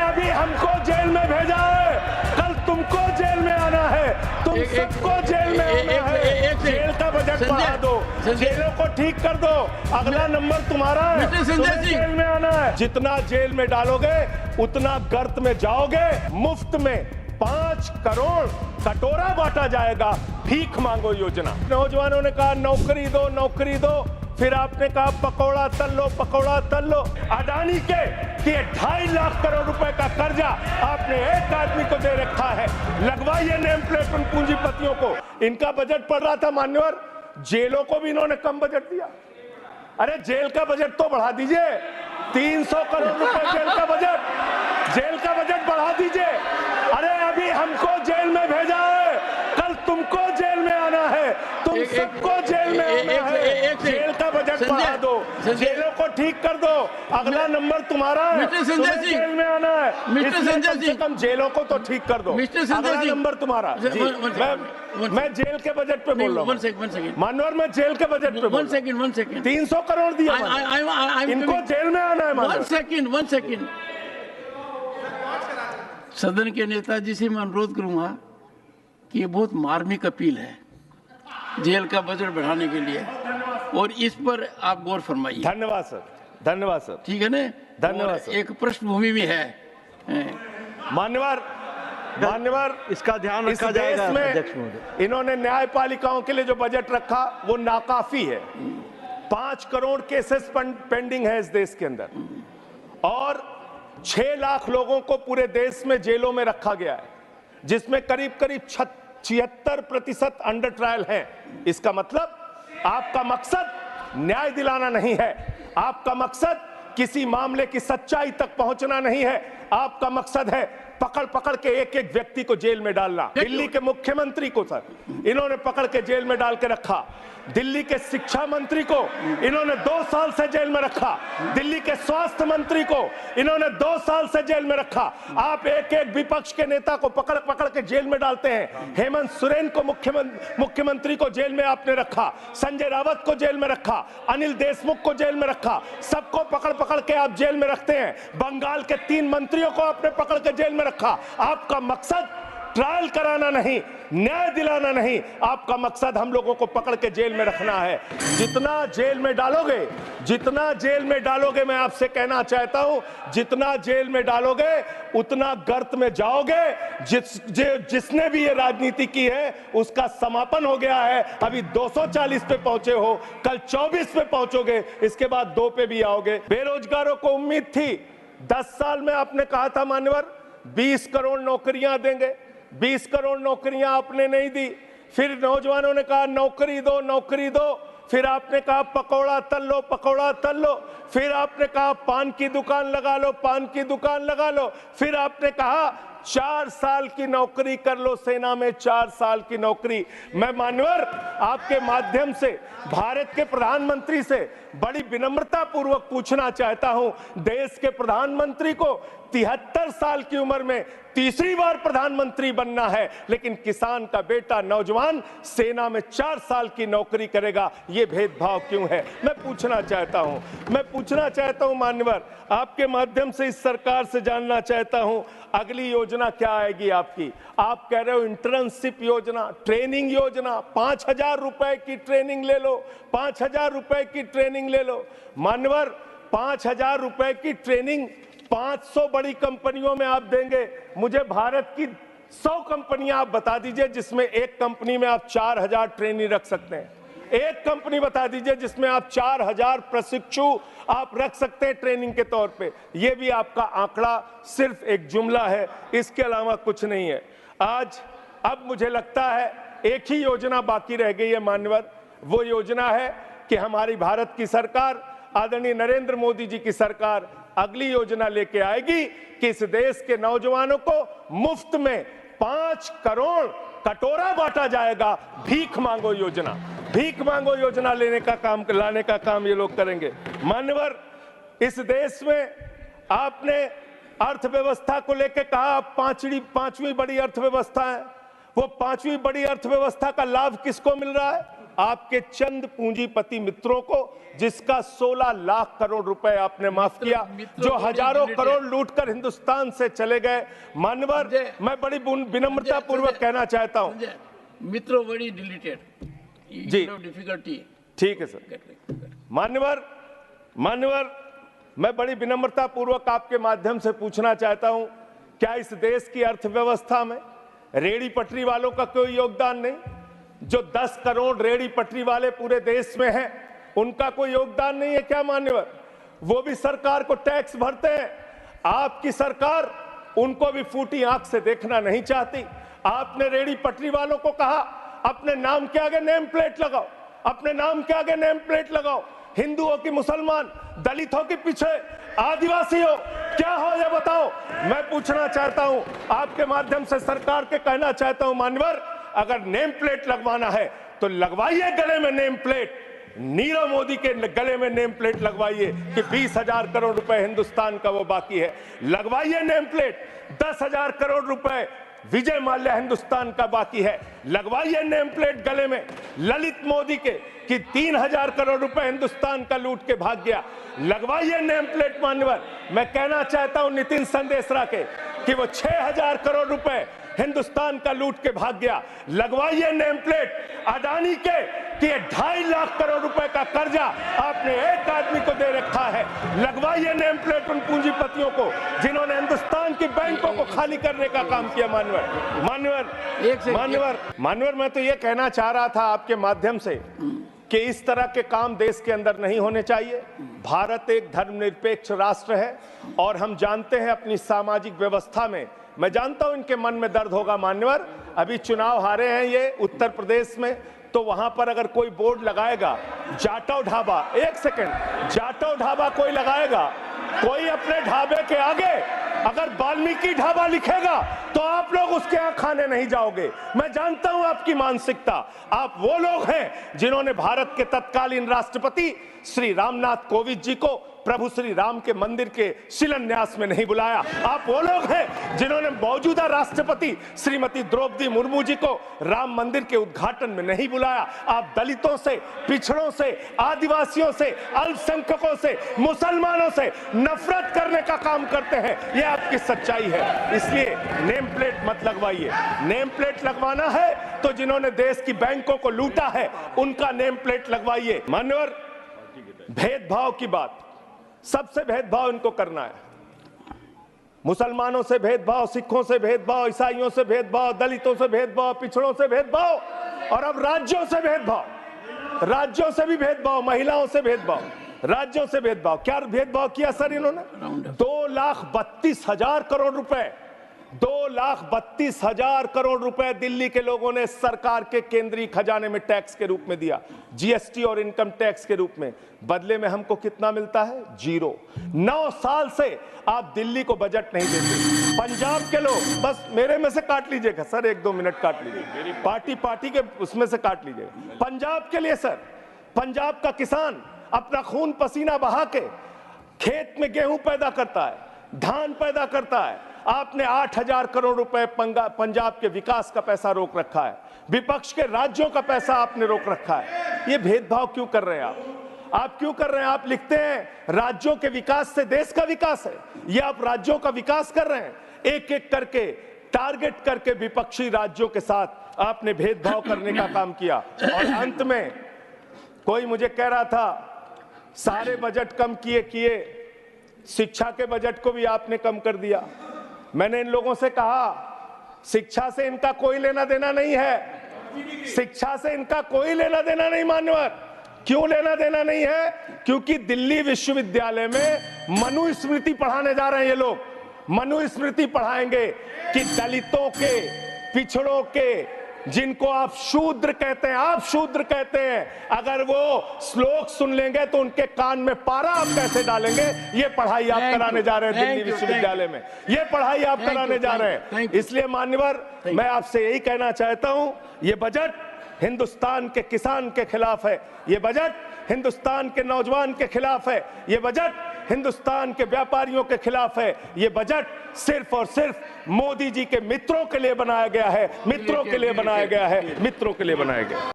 अभी हमको जेल में भेजा है, कल तुमको जेल में आना है, तुम सबको जेल में आना है। जेल का बजट बढ़ा दो, जेलों को ठीक कर दो, अगला नंबर तुम्हारा है, तुम्हें जेल में आना है। जितना जेल में डालोगे उतना गर्त में जाओगे। मुफ्त में 5 करोड़ कटोरा बांटा जाएगा, भीख मांगो योजना। नौजवानों ने कहा नौकरी दो, नौकरी दो, फिर आपने कहा पकौड़ा तल लो, पकौड़ा तल लो। अडानी के 2.5 लाख करोड़ रुपए का कर्जा आपने एक आदमी को दे रखा है। लगवाइए नेम प्लेट उन पूंजीपतियों को। इनका बजट पड़ रहा था मान्यवर, जेलों को भी इन्होंने कम बजट दिया। अरे जेल का बजट तो बढ़ा दीजिए, 300 करोड़ रुपए जेल का बजट, जेल का बजट बढ़ा दीजिए। अरे अभी हमको जेल में भेजा है, कल तुमको जेल में आना है, तुम सबको जेल में आना है। जेल का बजट बढ़ा दो, जेलों को ठीक कर दो, अगला नंबर तुम्हारा है, तुम्हें जेल में आना है। कम से कम जेलों को तो ठीक कर दो, अगला नंबर तुम्हारा। मैं जेल के बजट पे बोल रहा हूँ मानवर, मैं जेल के बजट पे बोल रहा हूँ। 300 करोड़ दिया, इनको जेल में आना है। वन सेकंड सदन के नेताजी से मैं अनुरोध करूंगा कि ये बहुत मार्मिक अपील है जेल का बजट बढ़ाने के लिए, और इस पर आप गौर फरमाइए। धन्यवाद सर, धन्यवाद सर। ठीक है ना, धन्यवाद सर। एक पृष्ठभूमि भी है मान्यवर, इसका ध्यान रखा जाएगा। अध्यक्ष महोदय, इन्होंने न्यायपालिकाओं के लिए जो बजट रखा वो नाकाफी है। 5 करोड़ केसेस पेंडिंग है इस देश के अंदर, और 6 लाख लोगों को पूरे देश में जेलों में रखा गया है, जिसमें करीब 76% अंडर ट्रायल हैं। इसका मतलब आपका मकसद न्याय दिलाना नहीं है, आपका मकसद किसी मामले की सच्चाई तक पहुंचना नहीं है, आपका मकसद है पकड़ पकड़ के एक एक व्यक्ति को जेल में डालना। दिल्ली के मुख्यमंत्री को सर इन्होंने पकड़ के जेल में डाल के रखा, दिल्ली के शिक्षा मंत्री को इन्होंने 2 साल से जेल में रखा, दिल्ली के स्वास्थ्य मंत्री को इन्होंने 2 साल से जेल में रखा। आप एक एक विपक्ष के नेता को पकड़ पकड़ के जेल में डालते हैं। हेमंत सोरेन को मुख्यमंत्री को जेल में आपने रखा, संजय रावत को जेल में रखा, अनिल देशमुख को जेल में रखा, सबको पकड़ पकड़ के आप जेल में रखते हैं। बंगाल के 3 मंत्रियों को आपने पकड़ के जेल में रखा। आपका मकसद ट्रायल कराना नहीं, न्याय दिलाना नहीं, आपका मकसद हम लोगों को पकड़ के जेल में रखना है। जितना जेल में डालोगे, जितना जेल में डालोगे, मैं आपसे कहना चाहता हूं, जितना जेल में डालोगे उतना गर्त में जाओगे। जिसने भी ये राजनीति की है उसका समापन हो गया है। अभी 240 पे पहुंचे हो, कल 24 पे पहुंचोगे, इसके बाद 2 पे भी आओगे। बेरोजगारों को उम्मीद थी, 10 साल में आपने कहा था मान्यवर 20 करोड़ नौकरियां देंगे, 20 करोड़ नौकरियां आपने नहीं दी। फिर नौजवानों ने कहा नौकरी दो, नौकरी दो, फिर आपने कहा पकौड़ा तल लो, पकौड़ा तल लो, फिर आपने कहा पान की दुकान लगा लो, पान की दुकान लगा लो, फिर आपने कहा 4 साल की नौकरी कर लो सेना में, 4 साल की नौकरी। मैं मान्यवर आपके माध्यम से भारत के प्रधानमंत्री से बड़ी विनम्रता पूर्वक पूछना चाहता हूं, देश के प्रधानमंत्री को 73 साल की उम्र में तीसरी बार प्रधानमंत्री बनना है, लेकिन किसान का बेटा नौजवान सेना में 4 साल की नौकरी करेगा, ये भेदभाव क्यों है? मैं पूछना चाहता हूं मान्यवर, आपके माध्यम से इस सरकार से जानना चाहता हूं, अगली योजना क्या आएगी आपकी? आप कह रहे हो इंटर्नशिप योजना, ट्रेनिंग योजना, 5,000 रुपए की ट्रेनिंग ले लो, 5,000 रुपए की ट्रेनिंग ले लो। मान्यवर 5,000 रुपए की ट्रेनिंग 500 बड़ी कंपनियों में आप देंगे। मुझे भारत की 100 कंपनियां आप बता दीजिए जिसमें एक कंपनी में आप 4,000 ट्रेनी रख सकते हैं। एक कंपनी बता दीजिए जिसमें आप 4,000 प्रशिक्षु आप रख सकते हैं ट्रेनिंग के तौर पे। ये भी आपका आंकड़ा सिर्फ एक जुमला है, इसके अलावा कुछ नहीं है। अब मुझे लगता है एक ही योजना बाकी रह गई है मान्यवर, वो योजना है कि हमारी भारत की सरकार, आदरणीय नरेंद्र मोदी जी की सरकार अगली योजना लेके आएगी कि इस देश के नौजवानों को मुफ्त में 5 करोड़ कटोरा बांटा जाएगा। भीख मांगो योजना, भीख मांगो योजना लाने का काम ये लोग करेंगे। मान्यवर इस देश में आपने अर्थव्यवस्था को लेकर कहा पांचवी बड़ी अर्थव्यवस्था है। वो 5वीं बड़ी अर्थव्यवस्था का लाभ किसको मिल रहा है? आपके चंद पूंजीपति मित्रों को, जिसका 16 लाख करोड़ रुपए आपने माफ किया, जो हजारों करोड़ लूटकर हिंदुस्तान से चले गए। मान्यवर, मैं बड़ी विनम्रता पूर्वक कहना चाहता हूं, मित्रों बड़ी डिलीटेड जी, डिफिकल्टी, ठीक है सर। मान्यवर, मैं बड़ी विनम्रता पूर्वक आपके माध्यम से पूछना चाहता हूं, क्या इस देश की अर्थव्यवस्था में रेहड़ी पटरी वालों का कोई योगदान नहीं? जो 10 करोड़ रेहड़ी पटरी वाले पूरे देश में हैं, उनका कोई योगदान नहीं है क्या मान्यवर? वो भी सरकार को टैक्स भरते हैं। आपकी सरकार उनको भी फूटी आंख से देखना नहीं चाहती। आपने रेहड़ी पटरी वालों को कहा, अपने नाम के आगे नेम प्लेट लगाओ, अपने नाम के आगे नेम प्लेट लगाओ। हिंदुओं की, मुसलमान, दलितों के पीछे आदिवासी हो, क्या हो ये बताओ। मैं पूछना चाहता हूं, आपके माध्यम से सरकार के कहना चाहता हूं, मान्यवर, अगर नेम प्लेट लगवाना है तो लगवाइए गले में नेम प्लेट। नीरव मोदी के गले में नेम प्लेट लगवाइए कि 20,000 करोड़ रुपए हिंदुस्तान का वो बाकी है, लगवाइए नेम प्लेट। 10,000 करोड़ रुपए विजय माल्या हिंदुस्तान का बाकी है, लगवाइए नेम प्लेट गले में। ललित मोदी के कि 3,000 करोड़ रुपए हिंदुस्तान का लूट के भाग गया, लगवाइए नेम प्लेट। मान्यवर, मैं कहना चाहता हूं नितिन संदेशरा के कि वो 6,000 करोड़ रुपए हिंदुस्तान का लूट के भाग गया, लगवाइए नेम प्लेट। अडानी के कि 2.5 लाख करोड़ रुपए का कर्जा आपने एक आदमी को दे रखा है, लगवाइए नेम प्लेट उन पूंजीपतियों को जिन्होंने हिंदुस्तान की बैंकों को खाली करने का काम किया। मान्यवर, मैं तो ये कहना चाह रहा था आपके माध्यम से कि इस तरह के काम देश के अंदर नहीं होने चाहिए। भारत एक धर्मनिरपेक्ष राष्ट्र है और हम जानते हैं अपनी सामाजिक व्यवस्था में, मैं जानता हूं इनके मन में दर्द होगा मान्यवर, अभी चुनाव हारे हैं ये उत्तर प्रदेश में, तो वहां पर अगर कोई बोर्ड लगाएगा जाटव ढाबा, एक सेकंड, जाटव ढाबा कोई लगाएगा, कोई अपने ढाबे के आगे अगर वाल्मीकि ढाबा लिखेगा तो आप लोग उसके यहां खाने नहीं जाओगे। मैं जानता हूं आपकी मानसिकता। आप वो लोग हैं जिन्होंने भारत के तत्कालीन राष्ट्रपति श्री रामनाथ कोविंद जी को प्रभु श्री राम के मंदिर के शिलान्यास में नहीं बुलाया। आप वो लोग हैं जिन्होंने मौजूदा राष्ट्रपति श्रीमती द्रौपदी मुर्मू जी को राम मंदिर के उद्घाटन में नहीं बुलाया। आप दलितों से, पिछड़ों से, आदिवासियों से, अल्पसंख्यकों से, मुसलमानों से नफरत करने का काम करते हैं, ये आपकी सच्चाई है। इसलिए नेम प्लेट मत लगवाइए। नेम प्लेट लगवाना है तो जिन्होंने देश की बैंकों को लूटा है उनका नेम प्लेट लगवाइए। मान्यवर, भेदभाव की बात, सबसे भेदभाव इनको करना है। मुसलमानों से भेदभाव, सिखों से भेदभाव, ईसाइयों से भेदभाव, दलितों से भेदभाव, पिछड़ों से भेदभाव, और अब राज्यों से भेदभाव, राज्यों से भी भेदभाव, महिलाओं से भेदभाव, राज्यों से भेदभाव। क्या भेदभाव किया सर इन्होंने? 2,32,000 करोड़ रुपए, 2,32,000 करोड़ रुपए दिल्ली के लोगों ने सरकार के केंद्रीय खजाने में टैक्स के रूप में दिया, जीएसटी और इनकम टैक्स के रूप में। बदले में हमको कितना मिलता है? 0। 9 साल से आप दिल्ली को बजट नहीं देते। पंजाब के लोग, बस मेरे में से काट लीजिएगा सर, 1-2 मिनट काट लीजिए, मेरी पार्टी के उसमें से काट लीजिएगा। पंजाब के लिए सर, पंजाब का किसान अपना खून पसीना बहा के खेत में गेहूं पैदा करता है, धान पैदा करता है। आपने 8,000 करोड़ रुपए पंजाब के विकास का पैसा रोक रखा है, विपक्ष के राज्यों का पैसा आपने रोक रखा है। ये भेदभाव क्यों कर रहे हैं आप क्यों कर रहे हैं? आप लिखते हैं राज्यों के विकास से देश का विकास है, ये आप राज्यों का विकास कर रहे हैं। एक एक करके टारगेट करके विपक्षी राज्यों के साथ आपने भेदभाव करने का काम किया। और अंत में कोई मुझे कह रहा था सारे बजट कम किए, शिक्षा के बजट को भी आपने कम कर दिया। मैंने इन लोगों से कहा शिक्षा से इनका कोई लेना देना नहीं है, शिक्षा से इनका कोई लेना देना नहीं। मान्यवर, क्यों लेना देना नहीं है? क्योंकि दिल्ली विश्वविद्यालय में मनुस्मृति पढ़ाने जा रहे हैं ये लोग। मनुस्मृति पढ़ाएंगे कि दलितों के, पिछड़ों के, जिनको आप शूद्र कहते हैं, आप शूद्र कहते हैं, अगर वो श्लोक सुन लेंगे तो उनके कान में पारा आप कैसे डालेंगे? ये पढ़ाई आप कराने जा रहे हैं दिल्ली विश्वविद्यालय में, ये पढ़ाई आप कराने जा रहे हैं। इसलिए मान्यवर, मैं आपसे यही कहना चाहता हूं, ये बजट हिंदुस्तान के किसान के खिलाफ है, ये बजट हिंदुस्तान के नौजवान के खिलाफ है, ये बजट हिंदुस्तान के व्यापारियों के खिलाफ है। ये बजट सिर्फ और सिर्फ मोदी जी के मित्रों के लिए बनाया गया है, मित्रों के लिए बनाया गया है, मित्रों के लिए बनाया गया है।